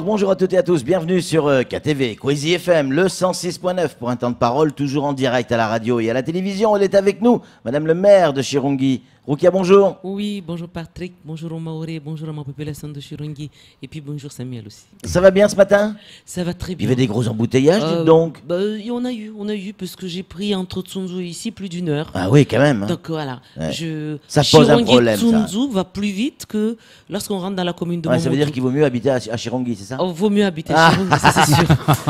bonjour à toutes et à tous, bienvenue sur KTV, Kwezi FM, le 106.9 pour un temps de parole, toujours en direct à la radio et à la télévision. Elle est avec nous, Madame le maire de Chirungi. Roukia, bonjour. Oui, bonjour Patrick, bonjour aux Maoré, bonjour à ma population de Chirungi et puis bonjour Samuel aussi. Ça va bien ce matin? Ça va très bien. Il y avait des gros embouteillages, dites donc. On a eu parce que j'ai pris entre Tsunzu et ici plus d'1 heure. Ah oui, quand même. Hein. Donc voilà, ouais. Ça pose un problème. Tsunzu va plus vite que lorsqu'on rentre dans la commune de Momotou. Ça veut dire qu'il vaut mieux habiter à Chirungi, c'est ça? Oh, vaut mieux habiter à Chirungi, ça c'est sûr.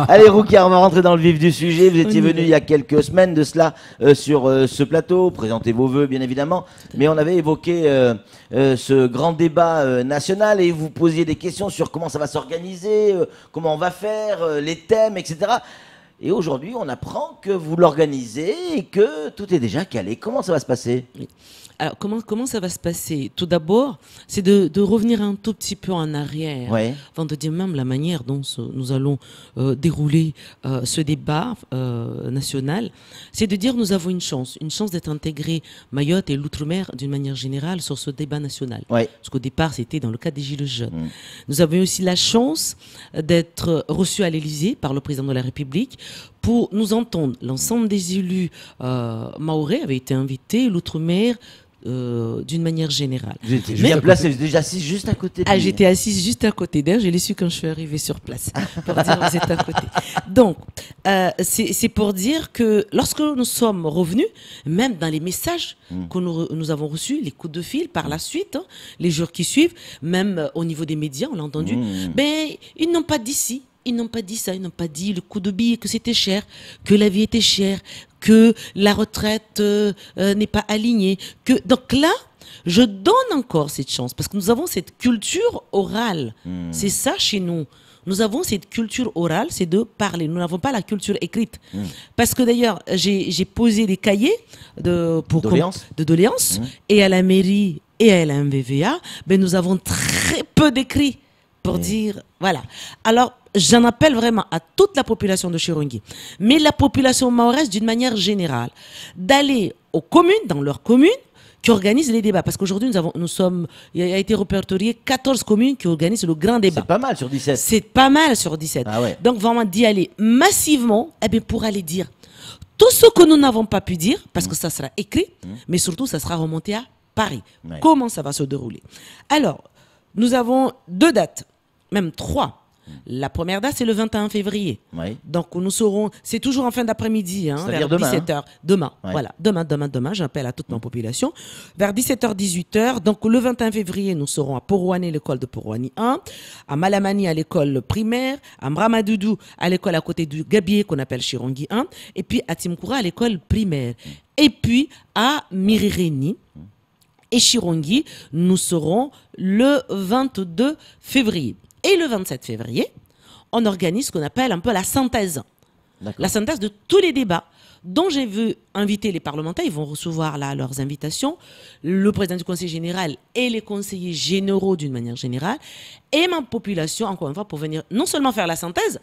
Allez Roukia, on va rentrer dans le vif du sujet. Vous étiez venu il y a quelques semaines de cela sur ce plateau, présentez vos vœux bien évidemment, mais on avait évoqué ce grand débat national et vous posiez des questions sur comment ça va s'organiser, comment on va faire, les thèmes, etc. Et aujourd'hui, on apprend que vous l'organisez et que tout est déjà calé. Comment ça va se passer? Alors, comment ça va se passer? Tout d'abord, c'est de revenir un tout petit peu en arrière, avant de dire même la manière dont nous allons dérouler ce débat national. C'est de dire nous avons une chance d'être intégrés, Mayotte et l'Outre-mer, d'une manière générale, sur ce débat national. Parce qu'au départ, c'était dans le cadre des Gilets jaunes. Nous avons aussi la chance d'être reçus à l'Élysée par le président de la République pour nous entendre. L'ensemble des élus mahorais avaient été invités, l'Outre-mer, d'une manière générale. Vous étiez bien placé, vous étiez déjà assise juste à côté de lui. J'étais assise juste à côté. D'ailleurs, je l'ai su quand je suis arrivée sur place, pour dire vous êtes à côté. Donc, c'est pour dire que lorsque nous sommes revenus, même dans les messages que nous avons reçus, les coups de fil par la suite, les jours qui suivent, même au niveau des médias, on l'a entendu, ben, ils n'ont pas dit ci. Ils n'ont pas dit ça, ils n'ont pas dit le coup de bille, que c'était cher, que la vie était chère, que la retraite n'est pas alignée. Donc là, je donne encore cette chance, parce que nous avons cette culture orale. C'est ça chez nous. Nous avons cette culture orale, c'est de parler. Nous n'avons pas la culture écrite. Parce que d'ailleurs, j'ai posé des cahiers de doléances, et à la mairie et à la MVVA, ben, nous avons très peu d'écrits. Pour dire, voilà. Alors, j'en appelle vraiment à toute la population de Chirungi, mais la population mahoraise d'une manière générale, d'aller aux communes, dans leurs communes, qui organisent les débats. Parce qu'aujourd'hui, il a été répertorié 14 communes qui organisent le grand débat. C'est pas mal sur 17. C'est pas mal sur 17. Ah ouais. Donc, vraiment d'y aller massivement, pour aller dire tout ce que nous n'avons pas pu dire, parce que ça sera écrit, mais surtout, ça sera remonté à Paris. Comment ça va se dérouler? Alors, nous avons 2 dates. Même 3. La première date, c'est le 21 février. Donc, nous serons, c'est toujours en fin d'après-midi, vers 17h. Demain, voilà. Demain, j'appelle à toute ma population. Vers 17h, 18h. Donc, le 21 février, nous serons à Porouane, l'école de Porouane 1, à Malamani, à l'école primaire, à Mramadoudou, à l'école à côté du Gabier, qu'on appelle Chirungi 1, et puis à Timkoura, à l'école primaire. Et puis, à Mirireni et Chirungi, nous serons le 22 février. Et le 27 février, on organise ce qu'on appelle un peu la synthèse. La synthèse de tous les débats dont j'ai vu inviter les parlementaires. Ils vont recevoir là leurs invitations, le président du conseil général et les conseillers généraux d'une manière générale, et ma population, encore une fois, pour venir non seulement faire la synthèse,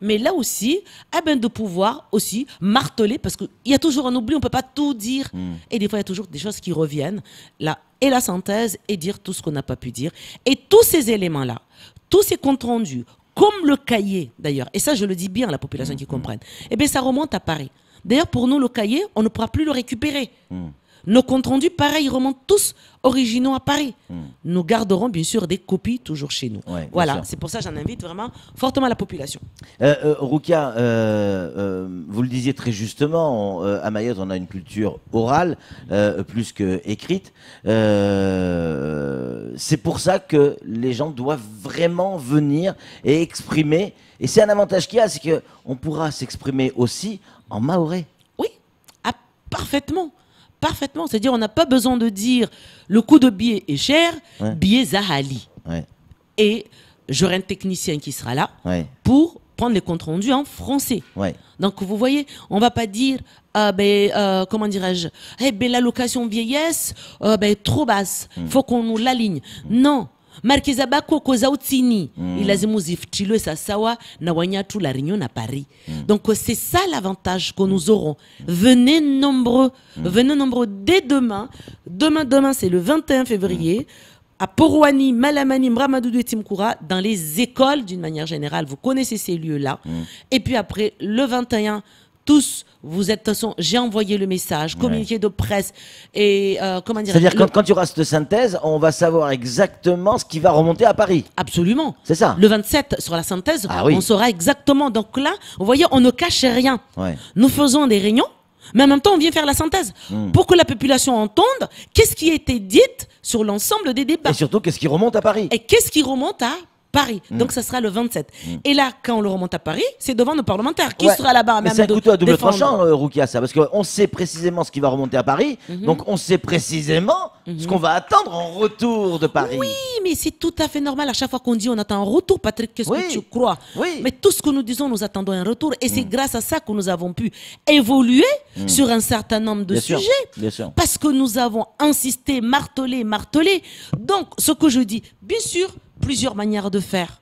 mais là aussi, de pouvoir aussi marteler, parce qu'il y a toujours un oubli, on ne peut pas tout dire. Et des fois, il y a toujours des choses qui reviennent. Là, et la synthèse, et dire tout ce qu'on n'a pas pu dire. Et tous ces éléments-là, tous ces comptes rendus, comme le cahier d'ailleurs, et ça je le dis bien à la population qui comprenne, ça remonte à Paris. D'ailleurs, pour nous, le cahier, on ne pourra plus le récupérer. Nos comptes rendus, pareil, ils remontent tous originaux à Paris. Nous garderons bien sûr des copies toujours chez nous. Voilà, c'est pour ça que j'en invite vraiment fortement la population. Roukia, vous le disiez très justement, à Mayotte, on a une culture orale plus qu'écrite. C'est pour ça que les gens doivent vraiment venir et exprimer. Et c'est un avantage qu'il y a, c'est qu'on pourra s'exprimer aussi en mahorais. Oui, parfaitement. Parfaitement, c'est-à-dire on n'a pas besoin de dire le coût de billet est cher, billet Zahali. Et j'aurai un technicien qui sera là pour prendre les comptes rendus en français. Donc vous voyez, on ne va pas dire, comment dirais-je, l'allocation vieillesse, trop basse, il faut qu'on nous l'aligne. Non. Marqueza bako koza utini ilazimu ziftilwe sasawa na wanyatu la réunion à Paris. Donc c'est ça l'avantage que nous aurons. Venez nombreux dès demain. Demain c'est le 21 février. à Porouani, Malamani, Mramadoudou et Timkoura, dans les écoles d'une manière générale. Vous connaissez ces lieux-là. Et puis après, le 21, tous, vous êtes, de toute façon, j'ai envoyé le message, communiqué de presse et comment dire. C'est-à-dire quand il y aura cette synthèse, on va savoir exactement ce qui va remonter à Paris. Absolument. C'est ça. Le 27, sur la synthèse, Ah oui. on saura exactement. Donc là, vous voyez, on ne cache rien. Ouais. Nous faisons des réunions, mais en même temps, on vient faire la synthèse pour que la population entende qu'est-ce qui a été dit sur l'ensemble des débats. Et surtout, qu'est-ce qui remonte à Paris? Et qu'est-ce qui remonte à Paris. Donc ça sera le 27. Et là, quand on le remonte à Paris, c'est devant nos parlementaires. Qui sera là-bas Mais même c'est un couteau à double défendre. tranchant, Roukia, ça, parce qu'on sait précisément ce qui va remonter à Paris, donc on sait précisément ce qu'on va attendre en retour de Paris. Oui, mais c'est tout à fait normal. À chaque fois qu'on dit on attend un retour, Patrick, qu'est-ce Oui. que tu crois? Oui. Mais tout ce que nous disons, nous attendons un retour. Et c'est grâce à ça que nous avons pu évoluer sur un certain nombre de Bien sûr, sujets. bien sûr. Parce que nous avons insisté, martelé. Donc, ce que je dis, bien sûr, plusieurs manières de faire.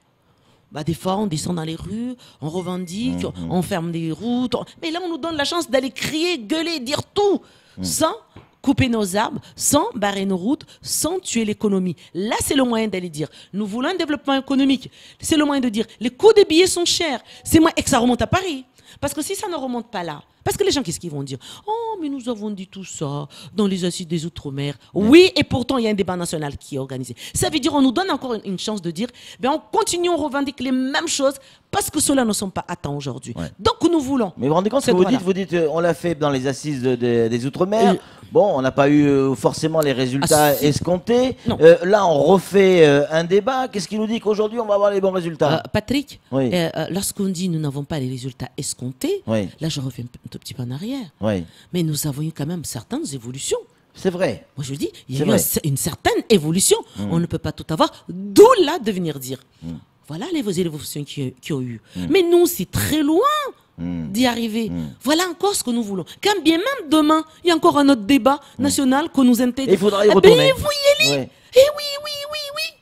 Bah, des fois, on descend dans les rues, on revendique, on ferme des routes. Mais là, on nous donne la chance d'aller crier, gueuler, dire tout, sans couper nos arbres, sans barrer nos routes, sans tuer l'économie. Là, c'est le moyen d'aller dire, nous voulons un développement économique. C'est le moyen de dire, les coûts des billets sont chers. C'est moi, et que ça remonte à Paris. Parce que si ça ne remonte pas là, parce que les gens, qu'est-ce qu'ils vont dire? Oh, mais nous avons dit tout ça dans les assises des Outre-mer. Oui, et pourtant, il y a un débat national qui est organisé. Ça veut dire, on nous donne encore une chance de dire, ben, on continue, on revendique les mêmes choses parce que ceux-là ne sont pas atteints aujourd'hui. Ouais. Donc, nous voulons. Mais vous vous rendez compte ce que cette vous voie-là. dites? Vous dites, on l'a fait dans les assises des Outre-mer. Bon, on n'a pas eu forcément les résultats Ah, si. escomptés. Non. Là, on refait un débat. Qu'est-ce qui nous dit qu'aujourd'hui, on va avoir les bons résultats? Patrick, Oui. lorsqu'on dit nous n'avons pas les résultats escomptés, Oui. là, je reviens un tout petit peu en arrière. Oui, Mais nous avons eu quand même certaines évolutions. c'est vrai. Moi, je dis, il y C'est a eu vrai. une certaine évolution. On ne peut pas tout avoir. D'où là de venir dire. Voilà les évolutions qui ont eu. Mais nous, c'est très loin d'y arriver. Voilà encore ce que nous voulons. Quand bien même demain, il y a encore un autre débat national que nous intéresse. Et il faudra y ben, retourner. il faut y aller. Ouais. Eh oui.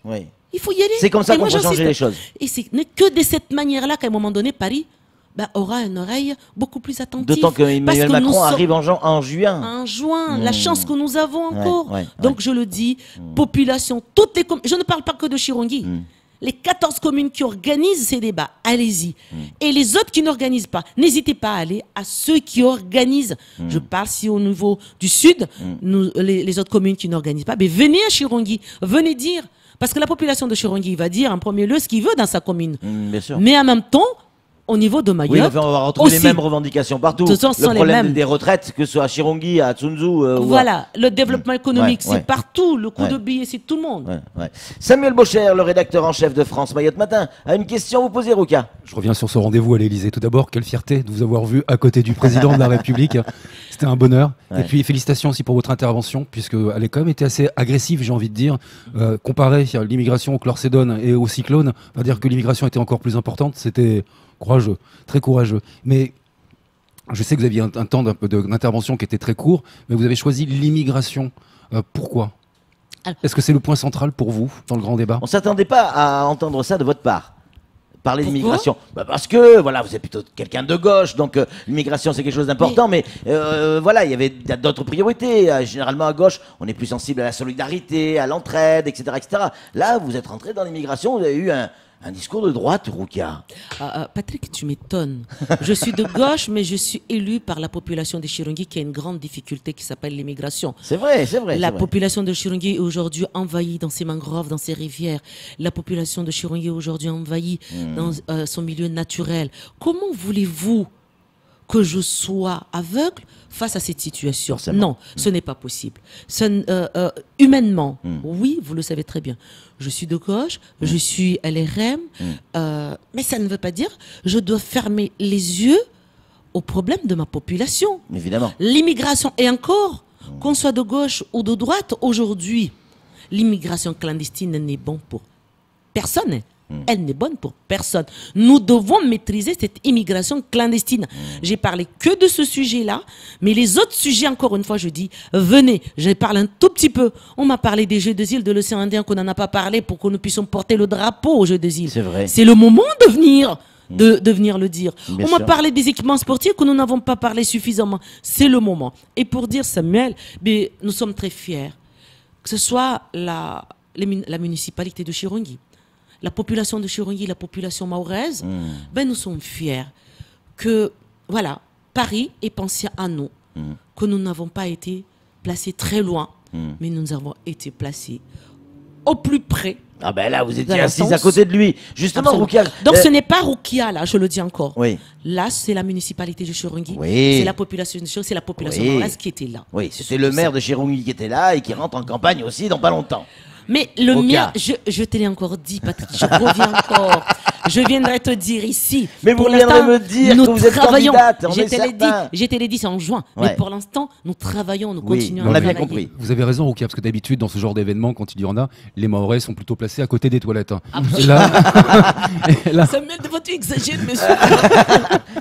Oui. Il faut y aller. C'est comme ça Et qu'on moi, peut changer j'insiste. les choses. Et ce n'est que de cette manière-là qu'à un moment donné, Paris aura une oreille beaucoup plus attentive. D'autant que Emmanuel Parce que nous Macron sommes- arrive en juin. en juin, la chance que nous avons encore. ouais, Donc je le dis, population, toutes les je ne parle pas que de Chirongui. Les 14 communes qui organisent ces débats, allez-y. Et les autres qui n'organisent pas, n'hésitez pas à aller à ceux qui organisent. Je parle si au niveau du Sud, les autres communes qui n'organisent pas, mais venez à Chirongui, venez dire. Parce que la population de Chirongui va dire en premier lieu ce qu'il veut dans sa commune. Bien sûr. Mais en même temps, au niveau de Mayotte, Oui, enfin, on va retrouver les aussi. mêmes revendications partout. Ce sont Le les problème mêmes. des retraites, que ce soit à Chirongui, à Tsunzu. Voilà, le développement économique, Ouais, ouais. c'est partout. Le coût Ouais. de billets, c'est tout le monde. Ouais. Samuel Bocher, le rédacteur en chef de France Mayotte Matin, a une question à vous poser, Rouka. Je reviens sur ce rendez-vous à l'Elysée. Tout d'abord, quelle fierté de vous avoir vu à côté du président de la République. C'était un bonheur. Ouais. Et puis, félicitations aussi pour votre intervention, puisque elle est quand même été assez agressive, j'ai envie de dire. Comparé à l'immigration au chlorcédone et au cyclone, on va dire que l'immigration était encore plus importante. C'était courageux, très courageux. Mais je sais que vous aviez un temps d'intervention qui était très court, mais vous avez choisi l'immigration. Pourquoi? Alors- Est-ce que c'est le point central pour vous dans le grand débat? On s'attendait pas à entendre ça de votre part. Parler Pourquoi d'immigration. Parce que, voilà, vous êtes plutôt quelqu'un de gauche, donc l'immigration c'est quelque chose d'important, mais voilà, il y a d'autres priorités. Généralement à gauche, on est plus sensible à la solidarité, à l'entraide, etc., etc. Là, vous êtes rentré dans l'immigration, vous avez eu un discours de droite, Roukia. Patrick, tu m'étonnes. Je suis de gauche, mais je suis élu par la population de Chirongui qui a une grande difficulté qui s'appelle l'immigration. C'est vrai, c'est vrai. La c'est vrai. population de Chirongui est aujourd'hui envahie dans ses mangroves, dans ses rivières. La population de Chirongui est aujourd'hui envahie dans son milieu naturel. Comment voulez-vous que je sois aveugle face à cette situation? Forcément. Non, ce n'est pas possible. Humainement, oui, vous le savez très bien. Je suis de gauche, je suis LRM, mais ça ne veut pas dire je dois fermer les yeux aux problèmes de ma population. Évidemment. L'immigration, et encore, qu'on soit de gauche ou de droite, aujourd'hui, l'immigration clandestine n'est bonne pour personne. Elle n'est bonne pour personne. Nous devons maîtriser cette immigration clandestine. J'ai parlé que de ce sujet-là, mais les autres sujets, encore une fois, je dis, venez, je parle un tout petit peu. On m'a parlé des Jeux des îles de l'océan Indien, qu'on n'en a pas parlé pour que nous puissions porter le drapeau aux Jeux des îles. C'est vrai. C'est le moment de venir. De venir le dire. Bien On m'a sûr. parlé des équipements sportifs que nous n'avons pas parlé suffisamment. C'est le moment. Et pour dire, Samuel, mais nous sommes très fiers. Que ce soit la municipalité de Chirongui, la population de Chirongui, la population mahoraise, ben nous sommes fiers que, voilà, Paris est pensé à nous, que nous n'avons pas été placés très loin, mais nous avons été placés au plus près. Ah ben là, vous étiez la assise à danse. côté de lui. Justement, Absolument. Roukia. Donc ce n'est pas Roukia, là, je le dis encore. Oui. Là, c'est la municipalité de Chirongui, Oui. c'est la population de Chirongui, c'est la population Oui. mahoraise qui était là. Oui, c'était le maire de Chirongui qui était là et qui rentre en campagne aussi dans pas longtemps. Mais le Roukia. mien, je te l'ai encore dit, Patrick, je reviens encore. Je viendrai te dire ici. Mais vous Pour viendrez l'instant, me dire nous que vous êtes travaillons. candidate, on Je est te l'ai dit, certain. c'est en juin. Ouais. Mais pour l'instant, nous travaillons, nous Oui, continuons on à a bien travailler. compris. Vous avez raison, Roukia, parce que d'habitude, dans ce genre d'événement, quand il y en a, les Mahorais sont plutôt placés à côté des toilettes. Hein. Et là, Samuel, tu exagères, monsieur.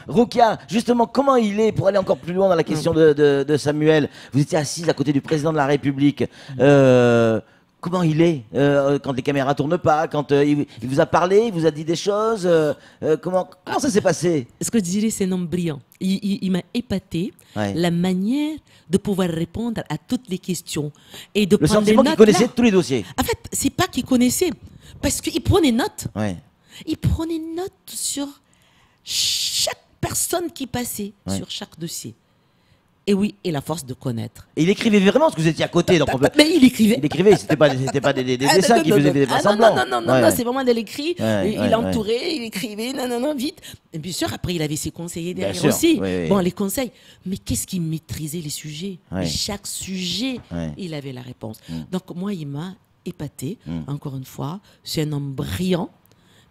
Roukia, justement, comment il est, pour aller encore plus loin dans la question de Samuel, vous étiez assise à côté du président de la République. Comment il est quand les caméras tournent pas, quand il vous a parlé, il vous a dit des choses, comment ça s'est passé? Ce que je dirais, c'est un homme brillant. Il m'a épaté Ouais. la manière de pouvoir répondre à toutes les questions et de Le prendre des sentiment notes. qu'il connaissait là. tous les dossiers. En fait, c'est pas qu'il connaissait, parce qu'il prenait note. Ouais. Il prenait note sur chaque personne qui passait, Ouais. sur chaque dossier. Et oui, et la force de connaître. Et il écrivait vraiment parce que vous étiez à côté. Donc on peut- Mais il écrivait. Il écrivait, c'était pas des dessins qui faisaient des Ah, semblants. non, c'est vraiment de l'écrit. Ouais, Il ouais, entourait, il écrivait, non, vite. Et bien sûr, après, il avait ses conseillers Bien derrière sûr, aussi. oui, oui. Bon, les conseils. Mais qu'est-ce qu'il maîtrisait les sujets? Ouais. Et chaque sujet, Ouais. il avait la réponse. Donc, moi, il m'a épaté. Encore une fois, c'est un homme brillant,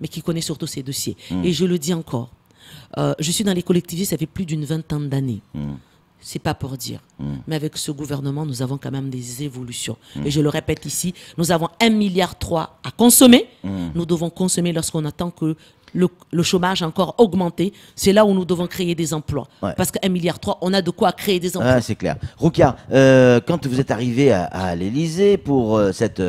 mais qui connaît surtout ses dossiers. Et je le dis encore, je suis dans les collectivités, ça fait plus d'une vingtaine d'années. C'est pas pour dire. Mais avec ce gouvernement, nous avons quand même des évolutions. Et je le répète ici, nous avons 1,3 milliard à consommer. Nous devons consommer lorsqu'on attend que le chômage a encore augmenté. C'est là où nous devons créer des emplois. Ouais. Parce qu'à 1,3 milliard, on a de quoi créer des emplois. Ah, c'est clair. Roukia, quand vous êtes arrivé à l'Élysée pour cette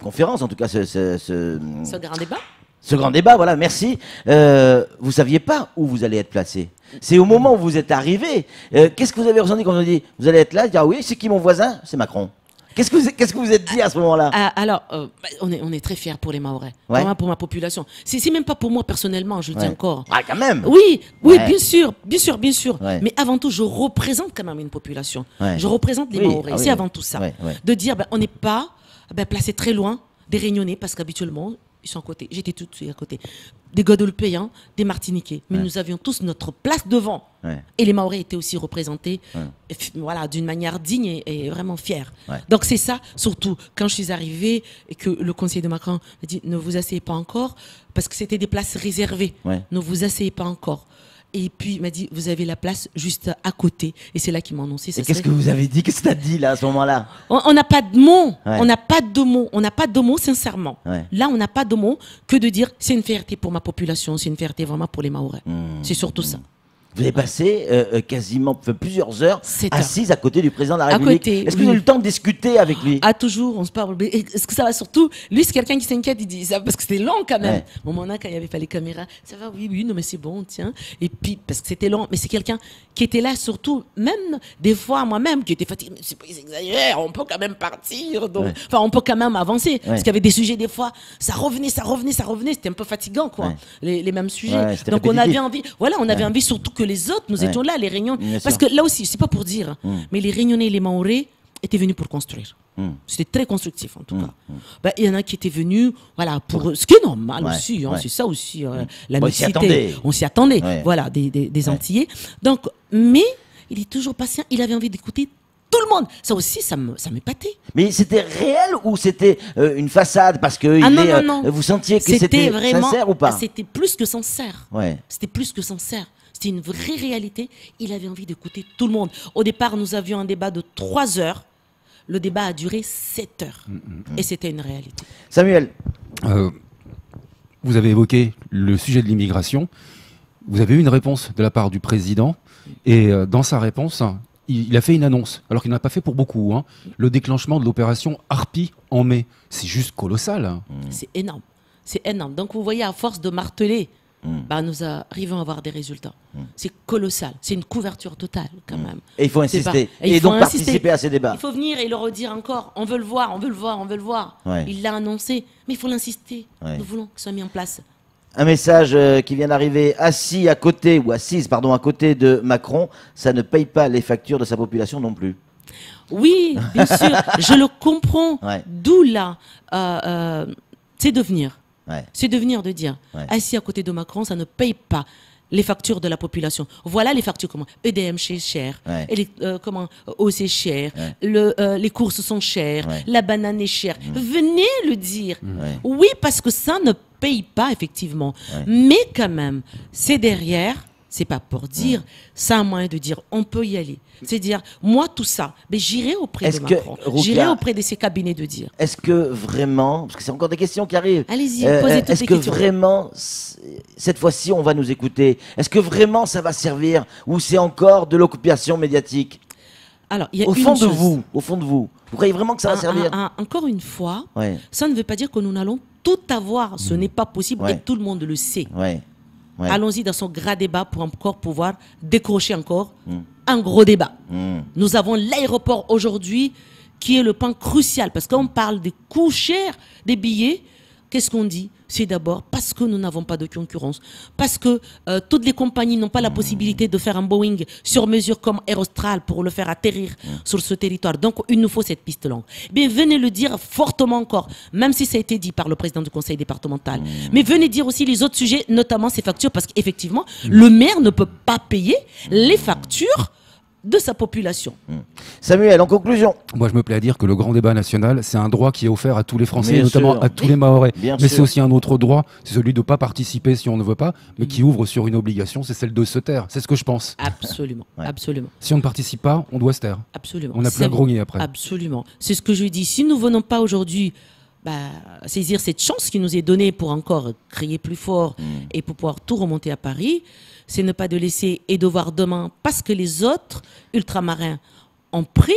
conférence, en tout cas Ce grand débat. ce grand débat, voilà, merci. Vous saviez pas où vous allez être placé. C'est au moment où vous êtes arrivé. Qu'est-ce que vous avez ressenti quand on vous dit vous allez être là? Dire ah oui, c'est qui mon voisin? C'est Macron. Qu'est-ce que vous êtes dit à ce moment-là? Alors, on est très fiers pour les Mahorais, Ouais. vraiment pour ma population. C'est même pas pour moi personnellement, je le dis Ouais. encore. Ah, quand même. Oui, Ouais. bien sûr. Ouais. Mais avant tout, je représente quand même une population. Ouais. Je représente les Oui, Mahorais. ah oui. C'est avant tout ça. Ouais, ouais. De dire, on n'est pas placé très loin des Réunionnais, parce qu'habituellement, ils sont à côté. J'étais tout de suite à côté. Des Guadeloupéens, des Martiniquais. Mais nous avions tous notre place devant. Ouais. Et les Mahorais étaient aussi représentés voilà, d'une manière digne et vraiment fière. Ouais. Donc c'est ça, surtout quand je suis arrivée et que le conseiller de Macron m'a dit ne vous asseyez pas encore, parce que c'était des places réservées. Ouais. Ne vous asseyez pas encore. Et puis il m'a dit vous avez la place juste à côté. Et c'est là qu'il m'a annoncé. Et qu'est-ce que vous avez dit? Qu'est-ce que t'as dit là à ce moment-là? On n'a pas de mots. Ouais. On n'a pas de mots. On n'a pas de mots, sincèrement. Ouais. Là, on n'a pas de mots que de dire c'est une fierté pour ma population, c'est une fierté vraiment pour les Mahorais. C'est surtout ça. Vous avez passé quasiment plusieurs heures 7 heures. assise à côté du président de la À République. côté, Est-ce que vous avez oui. eu le temps de discuter avec lui? Ah, toujours, on se parle. Mais est-ce que ça va surtout? Lui, c'est quelqu'un qui s'inquiète, il dit ça parce que c'était long quand même. Ouais. Au moment là, quand il n'y avait pas les caméras, ça va, oui, non, mais c'est bon, tiens. Et puis, parce que c'était long, mais c'est quelqu'un qui était là surtout, même des fois, moi-même, qui était fatigué. Mais c'est pas exagéré, on peut quand même partir. Donc, Ouais. enfin, on peut quand même avancer. Parce Ouais. qu'il y avait des sujets, des fois, ça revenait. C'était un peu fatigant, quoi. Ouais. Les mêmes sujets. Ouais, c'était Donc, on répétitif. avait envie, voilà, on avait envie surtout que les autres, nous Ouais. étions là, les réunions. Bien Parce sûr. que là aussi, c'est pas pour dire, mais les Réunionnais et les Mahorais étaient venus pour construire. C'était très constructif en tout cas. Il y en a qui étaient venus, voilà, pour ce qui est normal Ouais, aussi, hein, ouais. c'est ça aussi, la Bon, ils s'y mixité. attendaient. On s'y attendait, Ouais. voilà, des Antillais. Donc, mais il est toujours patient, il avait envie d'écouter tout le monde. Ça aussi, ça m'épatait. Mais c'était réel ou c'était une façade parce que Non. vous sentiez que c'était vraiment, sincère ou pas? C'était plus que sincère. Ouais. C'était plus que sincère. C'était une vraie réalité. Il avait envie d'écouter tout le monde. Au départ, nous avions un débat de 3 heures. Le débat a duré 7 heures. Et c'était une réalité. Samuel, vous avez évoqué le sujet de l'immigration. Vous avez eu une réponse de la part du président. Et dans sa réponse, il a fait une annonce, alors qu'il n'a pas fait pour beaucoup. Hein. Le déclenchement de l'opération Harpie en mai. C'est juste colossal. Hein. C'est énorme. C'est énorme. Donc, vous voyez, à force de marteler bah, nous arrivons à avoir des résultats. C'est colossal. C'est une couverture totale, quand même. Et il faut C'est insister. pas- et il Et faut donc insister. participer à ces débats. Il faut venir et le redire encore. On veut le voir, on veut le voir, on veut le voir. Ouais. Il l'a annoncé, mais il faut l'insister. Ouais. Nous voulons que ce soit mis en place. Un message qui vient d'arriver assise à côté à côté de Macron, ça ne paye pas les factures de sa population non plus. Oui, bien sûr, je le comprends. Ouais. D'où là, c'est de venir. Ouais. C'est de venir de dire, Ouais. assis à côté de Macron, ça ne paye pas les factures de la population. Voilà les factures comment EDM c'est cher, Ouais. et eau c'est cher, Ouais. les courses sont chères, Ouais. la banane est chère. Venez le dire. Ouais. Oui, parce que ça ne paye pas effectivement. Ouais. Mais quand même, c'est derrière. C'est pas pour dire, ça a un moyen de dire, on peut y aller. C'est dire, moi tout ça, mais j'irai auprès Est-ce de que, Macron, Roukia, j'irai auprès de ses cabinets de dire. Est-ce que vraiment, parce que c'est encore des questions qui arrivent, Allez-y, posez toutes est-ce les que questions. vraiment, cette fois-ci, on va nous écouter? Est-ce que vraiment ça va servir? Ou c'est encore de l'occupation médiatique? Alors, il y a Au une fond de chose. vous, vous croyez vraiment que ça va servir? Encore une fois, Ouais, ça ne veut pas dire que nous allons tout avoir. Ce n'est pas possible Ouais. et tout le monde le sait. ouais, ouais. Allons-y dans son grand débat pour encore pouvoir décrocher encore un gros débat. Nous avons l'aéroport aujourd'hui qui est le point crucial parce qu'on parle des coûts chers des billets. Qu'est-ce qu'on dit? C'est d'abord parce que nous n'avons pas de concurrence, parce que toutes les compagnies n'ont pas la possibilité de faire un Boeing sur mesure comme Aerostral pour le faire atterrir sur ce territoire. Donc, il nous faut cette piste longue. Mais venez le dire fortement encore, même si ça a été dit par le président du conseil départemental. Mais venez dire aussi les autres sujets, notamment ces factures, parce qu'effectivement, le maire ne peut pas payer les factures de sa population. Samuel, en conclusion. Moi, je me plais à dire que le grand débat national, c'est un droit qui est offert à tous les Français, Bien notamment sûr. à tous les Mahorais. Bien Mais sûr. c'est aussi un autre droit, c'est celui de ne pas participer si on ne veut pas, mais qui ouvre sur une obligation, c'est celle de se taire. C'est ce que je pense. Absolument, Ouais. absolument. Si on ne participe pas, on doit se taire. Absolument. On n'a plus C'est à grogner après. Absolument. C'est ce que je dis. Si nous venons pas aujourd'hui saisir cette chance qui nous est donnée pour encore crier plus fort et pour pouvoir tout remonter à Paris, c'est ne pas de laisser et de voir demain, parce que les autres ultramarins ont pris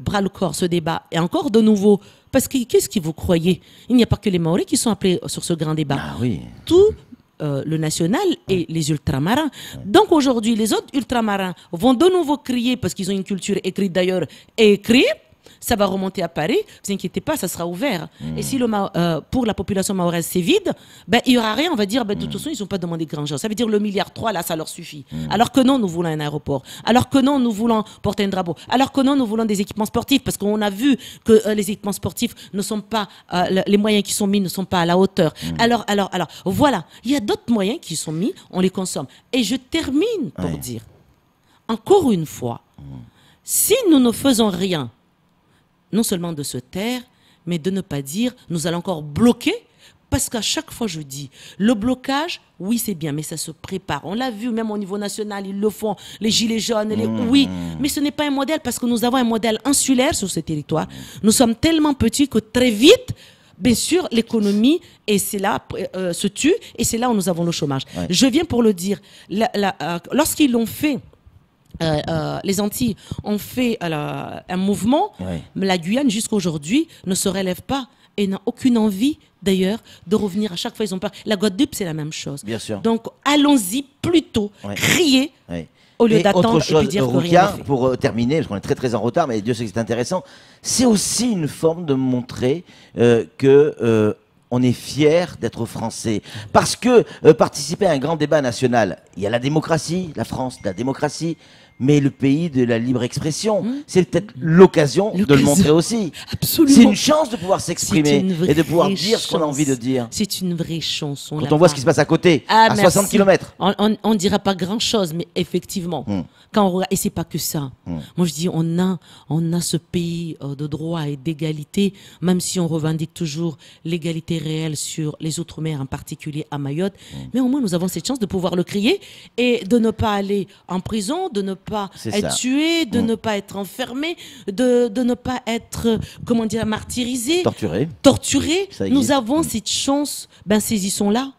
bras le corps ce débat et encore de nouveau, parce que qu'est-ce que vous croyez? Il n'y a pas que les Maoris qui sont appelés sur ce grand débat. Ah oui. Tout le national et les ultramarins. Donc aujourd'hui, les autres ultramarins vont de nouveau crier parce qu'ils ont une culture écrite d'ailleurs et écrite. Ça va remonter à Paris. Ne vous inquiétez pas, ça sera ouvert. Et si pour la population mahoraise c'est vide, il n'y aura rien. On va dire, de toute façon, ils n'ont pas demandé grand-chose. Ça veut dire le 1,3 milliard, là, ça leur suffit. Alors que non, nous voulons un aéroport. Alors que non, nous voulons porter un drapeau. Alors que non, nous voulons des équipements sportifs. Parce qu'on a vu que les équipements sportifs ne sont pas, les moyens qui sont mis ne sont pas à la hauteur. Alors, voilà. Il y a d'autres moyens qui sont mis, on les consomme. Et je termine pour dire, encore une fois, si nous ne faisons rien, non seulement de se taire, mais de ne pas dire nous allons encore bloquer, parce qu'à chaque fois je dis, le blocage, oui c'est bien, mais ça se prépare. On l'a vu même au niveau national, ils le font, les gilets jaunes, oui, mais ce n'est pas un modèle, parce que nous avons un modèle insulaire sur ce territoire. Nous sommes tellement petits que très vite, bien sûr, l'économie et c'est là se tue, et c'est là où nous avons le chômage. Ouais. Je viens pour le dire, lorsqu'ils l'ont fait, les Antilles ont fait un mouvement, Ouais. mais la Guyane jusqu'à aujourd'hui ne se relève pas et n'a aucune envie d'ailleurs de revenir. À chaque fois ils ont peur. La Guadeloupe c'est la même chose. Bien sûr. Donc allons-y plutôt, Ouais. crier Ouais. au lieu Et d'attendre autre et puis chose, dire que rien Roukia, n'est fait. pour terminer, parce qu'on est très très en retard, mais Dieu sait que c'est intéressant, c'est aussi une forme de montrer que on est fier d'être français. Parce que participer à un grand débat national, il y a la démocratie, la France, la démocratie, mais le pays de la libre expression. C'est peut-être l'occasion de le L'occasion. montrer aussi. Absolument. C'est une chance de pouvoir C'est s'exprimer une et de pouvoir vraie dire ce qu'on a envie de chance. dire. C'est une vraie chance. Quand on voit ce qui se passe à côté, Ah, à merci. 60 km. On ne dira pas grand-chose, mais effectivement, quand on regarde, et c'est pas que ça. Moi, je dis, on a ce pays de droit et d'égalité, même si on revendique toujours l'égalité réelle sur les Outre-mer, en particulier à Mayotte. Mais au moins, nous avons cette chance de pouvoir le crier et de ne pas aller en prison, de ne pas C'est être ça. tué, de ne pas être enfermé, de ne pas être, martyrisé, torturé. Ça existe. Nous avons cette chance, saisissons-la.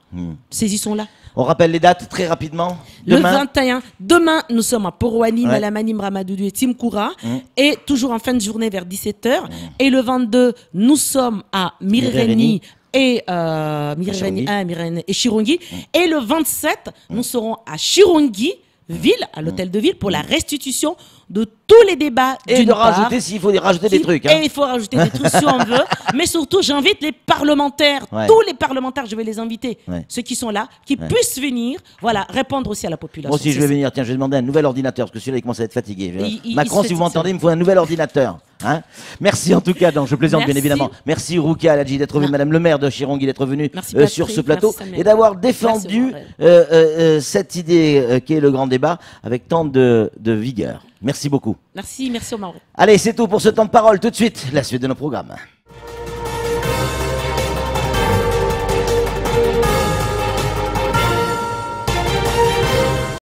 Saisissons-la. On rappelle les dates très rapidement. Le Demain, 21. Demain, nous sommes à Poroani, Ouais. Malamanim, Ramadoudou et Timkoura. Et toujours en fin de journée vers 17h. Et le 22, nous sommes à Mireni Mireni. et Mireni 1, Mireni et Chirungi. Et le 27, nous serons à Chirungi ville, à l'hôtel de ville, pour la restitution de tous les débats. Et de rajouter, s'il faut rajouter des trucs. Et il faut rajouter des trucs si on veut. Mais surtout, j'invite les parlementaires, tous les parlementaires, je vais les inviter, ceux qui sont là, qui puissent venir, voilà, répondre aussi à la population. Moi aussi, je vais venir. Tiens, je vais demander un nouvel ordinateur, parce que celui-là, il commence à être fatigué. Macron, si vous m'entendez, il me faut un nouvel ordinateur. Hein, merci en tout cas, donc je plaisante bien évidemment. Merci Roukia Aladji d'être venue, Madame le maire de Chirungi d'être venue sur ce plateau et d'avoir défendu cette idée qui est le grand débat avec tant de vigueur. Merci beaucoup. Merci Omar. Allez, c'est tout pour ce temps de parole. Tout de suite, la suite de nos programmes.